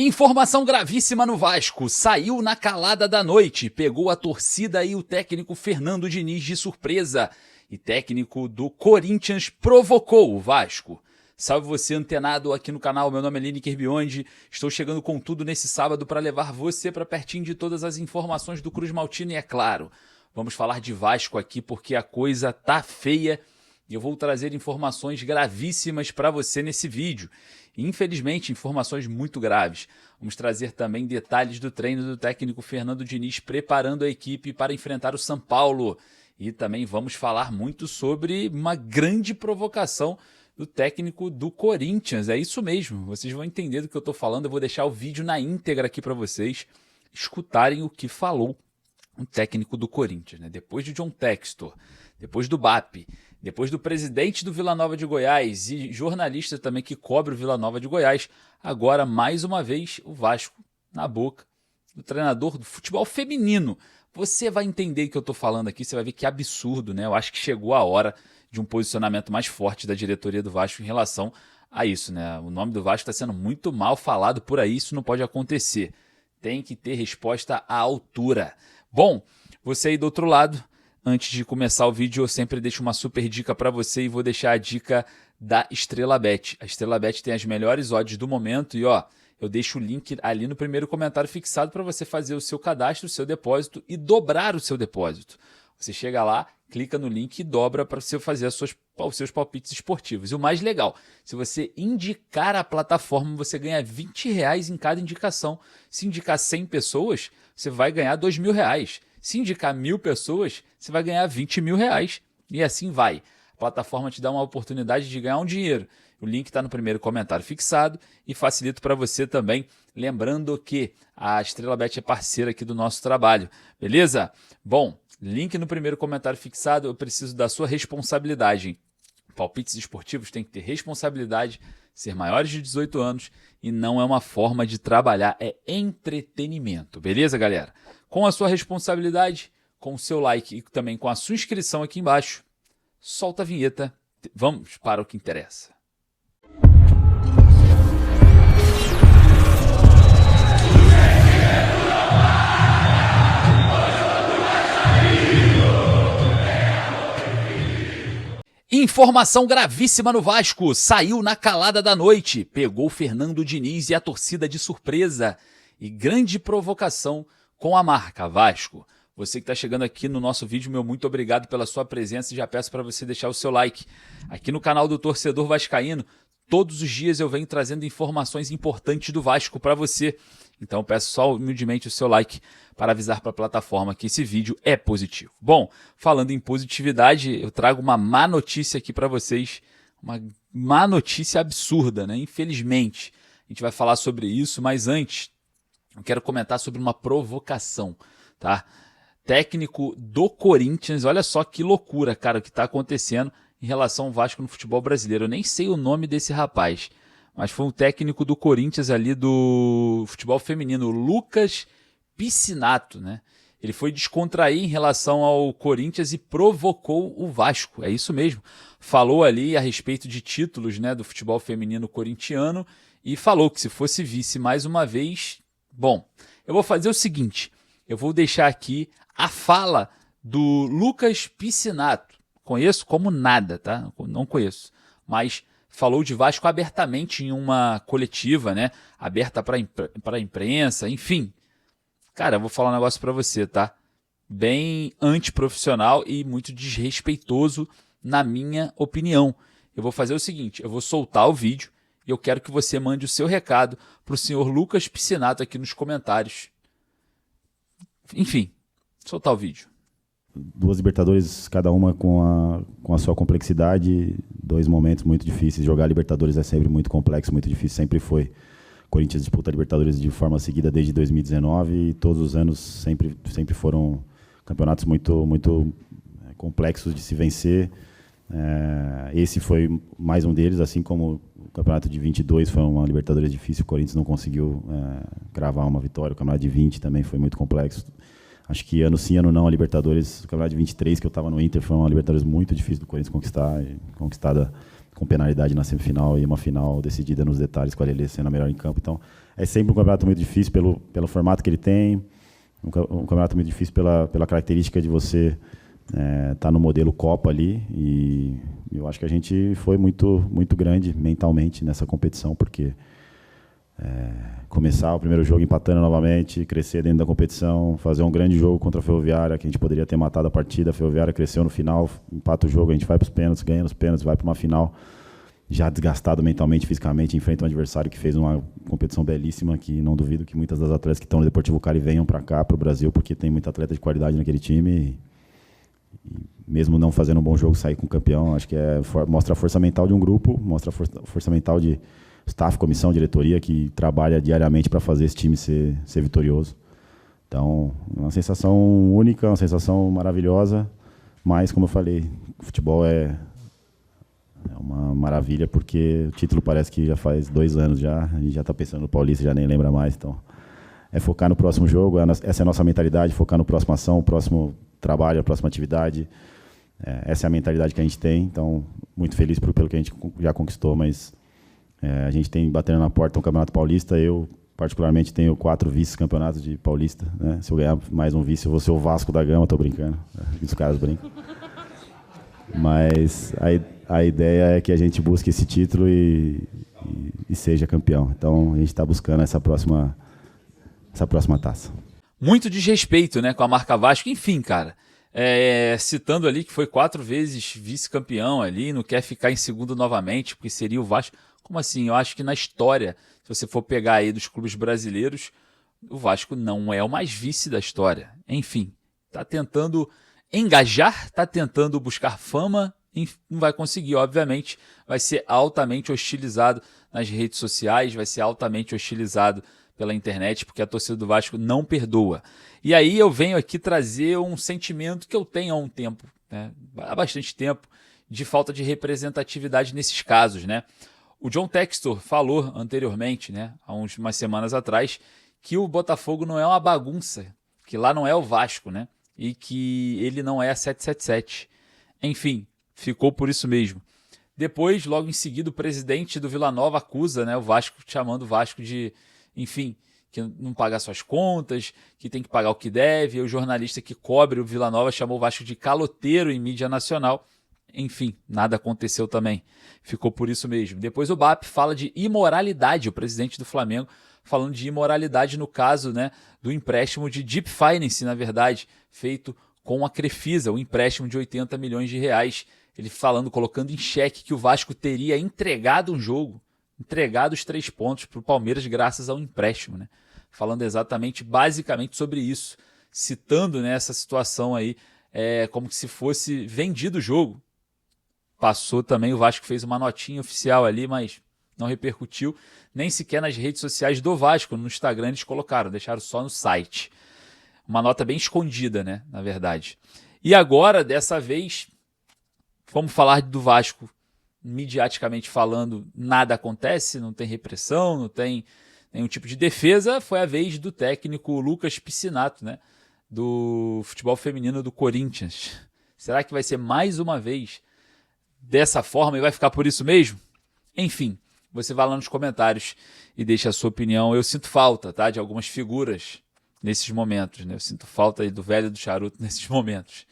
Informação gravíssima no Vasco. Saiu na calada da noite, pegou a torcida e o técnico Fernando Diniz de surpresa. E técnico do Corinthians provocou o Vasco. Salve você antenado aqui no canal, meu nome é Lineker Biondi. Estou chegando com tudo nesse sábado para levar você para pertinho de todas as informações do Cruz Maltino e é claro, vamos falar de Vasco aqui porque a coisa tá feia. E eu vou trazer informações gravíssimas para você nesse vídeo. Infelizmente, informações muito graves. Vamos trazer também detalhes do treino do técnico Fernando Diniz preparando a equipe para enfrentar o São Paulo. E também vamos falar muito sobre uma grande provocação do técnico do Corinthians. É isso mesmo, vocês vão entender do que eu estou falando. Eu vou deixar o vídeo na íntegra aqui para vocês escutarem o que falou o técnico do Corinthians, né? Depois de John Textor, depois do BAP, depois do presidente do Vila Nova de Goiás e jornalista também que cobre o Vila Nova de Goiás, agora mais uma vez o Vasco na boca do treinador do futebol feminino. Você vai entender o que eu estou falando aqui, você vai ver que absurdo, né? Eu acho que chegou a hora de um posicionamento mais forte da diretoria do Vasco em relação a isso, né? O nome do Vasco está sendo muito mal falado por aí, isso não pode acontecer. Tem que ter resposta à altura. Bom, você aí do outro lado, antes de começar o vídeo, eu sempre deixo uma super dica para você e vou deixar a dica da Estrela Bet. A Estrela Bet tem as melhores odds do momento e ó, eu deixo o link ali no primeiro comentário fixado para você fazer o seu cadastro, o seu depósito e dobrar o seu depósito. Você chega lá, clica no link e dobra para você fazer os seus palpites esportivos. E o mais legal, se você indicar a plataforma, você ganha R$20 em cada indicação. Se indicar 100 pessoas, você vai ganhar R$2.000. Se indicar 1.000 pessoas, você vai ganhar R$20.000. E assim vai. A plataforma te dá uma oportunidade de ganhar um dinheiro. O link está no primeiro comentário fixado e facilito para você também. Lembrando que a Estrela Bet é parceira aqui do nosso trabalho. Beleza? Bom, link no primeiro comentário fixado. Eu preciso da sua responsabilidade. Palpites esportivos tem que ter responsabilidade, ser maiores de 18 anos e não é uma forma de trabalhar, é entretenimento. Beleza, galera? Com a sua responsabilidade, com o seu like e também com a sua inscrição aqui embaixo, solta a vinheta. Vamos para o que interessa. Informação gravíssima no Vasco. Saiu na calada da noite. Pegou Fernando Diniz e a torcida de surpresa. E grande provocação com a marca Vasco. Você que está chegando aqui no nosso vídeo, meu muito obrigado pela sua presença e já peço para você deixar o seu like. Aqui no canal do Torcedor Vascaíno, todos os dias eu venho trazendo informações importantes do Vasco para você. Então peço só humildemente o seu like para avisar para a plataforma que esse vídeo é positivo. Bom, falando em positividade, eu trago uma má notícia aqui para vocês. Uma má notícia absurda, né? Infelizmente, a gente vai falar sobre isso, mas antes eu quero comentar sobre uma provocação, tá? Técnico do Corinthians, olha só que loucura, cara, o que está acontecendo em relação ao Vasco no futebol brasileiro. Eu nem sei o nome desse rapaz, mas foi um técnico do Corinthians ali do futebol feminino, Lucas Piscinato, né? Ele foi descontrair em relação ao Corinthians e provocou o Vasco, é isso mesmo. Falou ali a respeito de títulos, né, do futebol feminino corintiano e falou que se fosse vice mais uma vez... Bom, eu vou fazer o seguinte, eu vou deixar aqui a fala do Lucas Piscinato. Conheço como nada, tá? Não conheço, mas falou de Vasco abertamente em uma coletiva, né? Aberta para a imprensa, enfim. Cara, eu vou falar um negócio para você, tá? Bem antiprofissional e muito desrespeitoso, na minha opinião. Eu vou fazer o seguinte, eu vou soltar o vídeo e eu quero que você mande o seu recado para o senhor Lucas Piscinato aqui nos comentários. Enfim, soltar o vídeo. Duas Libertadores, cada uma com a sua complexidade, dois momentos muito difíceis. Jogar Libertadores é sempre muito complexo, muito difícil, sempre foi. O Corinthians disputa Libertadores de forma seguida desde 2019 e todos os anos sempre foram campeonatos muito complexos de se vencer. Esse foi mais um deles, assim como o campeonato de 22 foi uma Libertadores difícil, o Corinthians não conseguiu cravar uma vitória, o campeonato de 20 também foi muito complexo. Acho que ano sim, ano não, a Libertadores, o campeonato de 23 que eu estava no Inter foi uma Libertadores muito difícil do Corinthians conquistada com penalidade na semifinal e uma final decidida nos detalhes com a Lelê sendo a melhor em campo. Então, é sempre um campeonato muito difícil pelo formato que ele tem, um campeonato muito difícil pela característica de você estar no modelo Copa ali, e eu acho que a gente foi muito, muito grande mentalmente nessa competição, porque começar o primeiro jogo empatando novamente, crescer dentro da competição, fazer um grande jogo contra a Ferroviária, que a gente poderia ter matado a partida, a Ferroviária cresceu no final, empata o jogo, a gente vai para os pênaltis, ganha nos pênaltis, vai para uma final já desgastado mentalmente, fisicamente, enfrenta um adversário que fez uma competição belíssima, que não duvido que muitas das atletas que estão no Deportivo Cali venham para cá, para o Brasil, porque tem muita atleta de qualidade naquele time, e mesmo não fazendo um bom jogo, sair com campeão, acho que mostra a força mental de um grupo, mostra a força mental de staff, comissão, diretoria, que trabalha diariamente para fazer esse time ser vitorioso. Então, é uma sensação única, uma sensação maravilhosa, mas, como eu falei, o futebol é uma maravilha, porque o título parece que já faz 2 anos já, a gente já está pensando no Paulista, já nem lembra mais. Então, é focar no próximo jogo, essa é a nossa mentalidade, focar no próximo ação, o próximo trabalho, a próxima atividade. Essa é a mentalidade que a gente tem, então, muito feliz pelo que a gente já conquistou, mas a gente tem batendo na porta um Campeonato Paulista. Eu, particularmente, tenho 4 vice-campeonatos de Paulista, né? Se eu ganhar mais um vice, eu vou ser o Vasco da Gama, estou brincando, os caras brincam. Mas a ideia é que a gente busque esse título e seja campeão. Então, a gente está buscando essa próxima taça. Muito desrespeito, né, com a marca Vasco. Enfim, cara, citando ali que foi 4 vezes vice-campeão ali, não quer ficar em segundo novamente, porque seria o Vasco. Como assim? Eu acho que na história, se você for pegar aí dos clubes brasileiros, o Vasco não é o mais vice da história. Enfim, está tentando engajar, está tentando buscar fama, não vai conseguir, obviamente, vai ser altamente hostilizado nas redes sociais, vai ser altamente hostilizado pela internet, porque a torcida do Vasco não perdoa. E aí eu venho aqui trazer um sentimento que eu tenho há um tempo, né, há bastante tempo, de falta de representatividade nesses casos, né? O John Textor falou anteriormente, né, há umas semanas atrás, que o Botafogo não é uma bagunça, que lá não é o Vasco, né? E que ele não é a 777. Enfim, ficou por isso mesmo. Depois, logo em seguida, o presidente do Vila Nova acusa, né, o Vasco, chamando o Vasco de, enfim, que não paga suas contas, que tem que pagar o que deve. E o jornalista que cobre o Vila Nova chamou o Vasco de caloteiro em mídia nacional. Enfim, nada aconteceu também. Ficou por isso mesmo. Depois o BAP fala de imoralidade, o presidente do Flamengo falando de imoralidade no caso, né, do empréstimo de Deep Finance, na verdade, feito com a Crefisa, o empréstimo de 80 milhões de reais. Ele falando, colocando em xeque que o Vasco teria entregado um jogo, entregado os 3 pontos para o Palmeiras graças ao empréstimo, né? Falando exatamente, basicamente sobre isso, citando, né, essa situação aí, como se fosse vendido o jogo. Passou também, o Vasco fez uma notinha oficial ali, mas não repercutiu, nem sequer nas redes sociais do Vasco, no Instagram eles colocaram, deixaram só no site. Uma nota bem escondida, né, na verdade. E agora, dessa vez, vamos falar do Vasco, midiaticamente falando, nada acontece, não tem repressão, não tem nenhum tipo de defesa. Foi a vez do técnico Lucas Piscinato, né, do futebol feminino do Corinthians. Será que vai ser mais uma vez dessa forma e vai ficar por isso mesmo? Enfim, você vai lá nos comentários e deixa a sua opinião. Eu sinto falta, tá, de algumas figuras nesses momentos, né? Eu sinto falta aí do velho do charuto nesses momentos.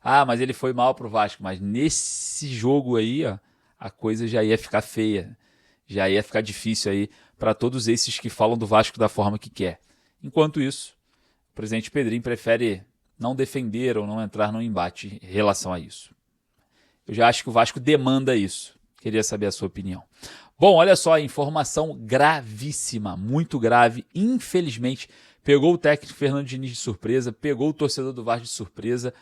Ah, mas ele foi mal pro Vasco, mas nesse jogo aí, ó, a coisa já ia ficar feia, já ia ficar difícil aí para todos esses que falam do Vasco da forma que quer. Enquanto isso, o presidente Pedrinho prefere não defender ou não entrar no embate em relação a isso. Eu já acho que o Vasco demanda isso. Queria saber a sua opinião. Bom, olha só, informação gravíssima, muito grave. Infelizmente, pegou o técnico Fernando Diniz de surpresa, pegou o torcedor do Vasco de surpresa,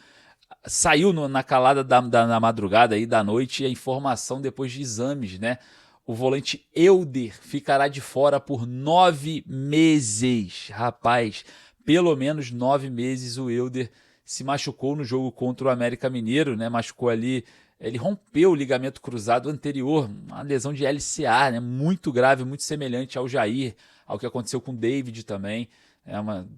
saiu na calada da madrugada aí, da noite, a informação depois de exames, né? O volante Elder ficará de fora por 9 meses. Rapaz, pelo menos 9 meses o Elder se machucou no jogo contra o América Mineiro, né? Machucou ali, ele rompeu o ligamento cruzado anterior, uma lesão de LCA, né? Muito grave, muito semelhante ao Jair, ao que aconteceu com o David também.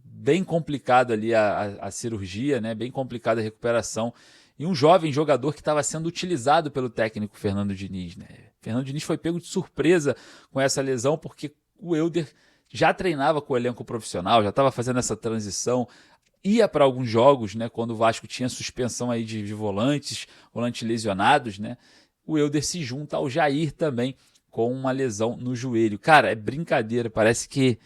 Bem complicado ali a cirurgia, né? Bem complicada a recuperação. e um jovem jogador que estava sendo utilizado pelo técnico Fernando Diniz, né? Fernando Diniz foi pego de surpresa com essa lesão, porque o Elder já treinava com o elenco profissional, já estava fazendo essa transição, ia para alguns jogos, né, quando o Vasco tinha suspensão aí de volantes lesionados, né? O Elder se junta ao Jair também com uma lesão no joelho. Cara, é brincadeira, parece que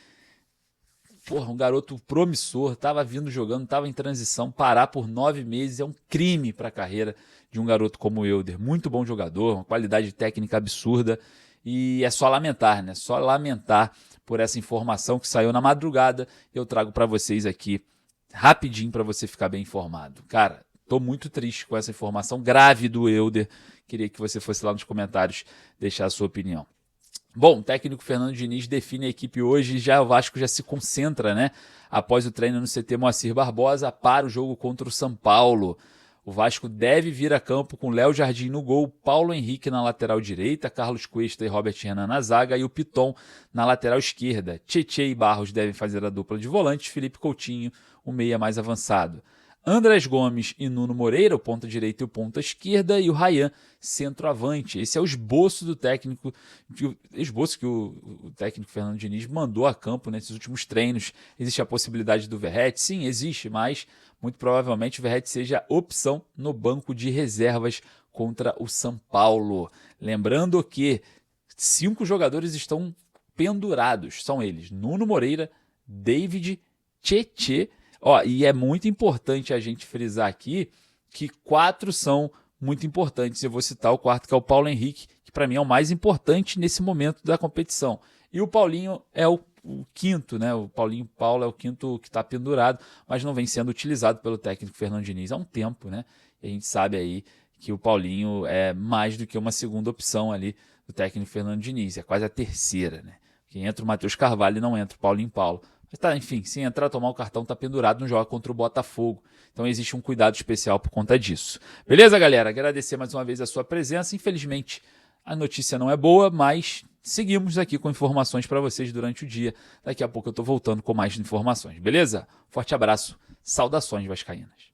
um garoto promissor, estava vindo jogando, estava em transição, parar por 9 meses é um crime para a carreira de um garoto como o Elder. Muito bom jogador, uma qualidade técnica absurda, e é só lamentar, né? Só lamentar por essa informação que saiu na madrugada. Eu trago para vocês aqui rapidinho para você ficar bem informado. Cara, tô muito triste com essa informação grave do Elder. Queria que você fosse lá nos comentários deixar a sua opinião. Bom, o técnico Fernando Diniz define a equipe hoje e já o Vasco já se concentra, né? Após o treino no CT Moacir Barbosa para o jogo contra o São Paulo. O Vasco deve vir a campo com Léo Jardim no gol, Paulo Henrique na lateral direita, Carlos Cuesta e Robert Renan na zaga e o Piton na lateral esquerda. Tietê e Barros devem fazer a dupla de volantes, Felipe Coutinho, o meia mais avançado. Andrés Gomes e Nuno Moreira, o ponta direita e o ponta esquerda, e o Ryan, centroavante. Esse é o esboço do técnico, esboço que o técnico Fernando Diniz mandou a campo nesses últimos treinos. Existe a possibilidade do Verratti? Sim, existe, mas muito provavelmente o Verratti seja opção no banco de reservas contra o São Paulo. Lembrando que 5 jogadores estão pendurados, são eles: Nuno Moreira, David, Tietê. E é muito importante a gente frisar aqui que 4 são muito importantes. Eu vou citar o quarto, que é o Paulo Henrique, que para mim é o mais importante nesse momento da competição. E o Paulinho é o quinto, né? O Paulo é o quinto que está pendurado, mas não vem sendo utilizado pelo técnico Fernando Diniz há um tempo, né? E a gente sabe aí que o Paulinho é mais do que uma segunda opção ali do técnico Fernando Diniz, é quase a terceira, né? Que entra o Matheus Carvalho e não entra o Paulinho Paulo. Mas tá, enfim, se entrar, tomar o cartão, tá pendurado, não joga contra o Botafogo. Então existe um cuidado especial por conta disso. Beleza, galera? Agradecer mais uma vez a sua presença. Infelizmente, a notícia não é boa, mas seguimos aqui com informações para vocês durante o dia. Daqui a pouco eu tô voltando com mais informações, beleza? Forte abraço, saudações vascaínas.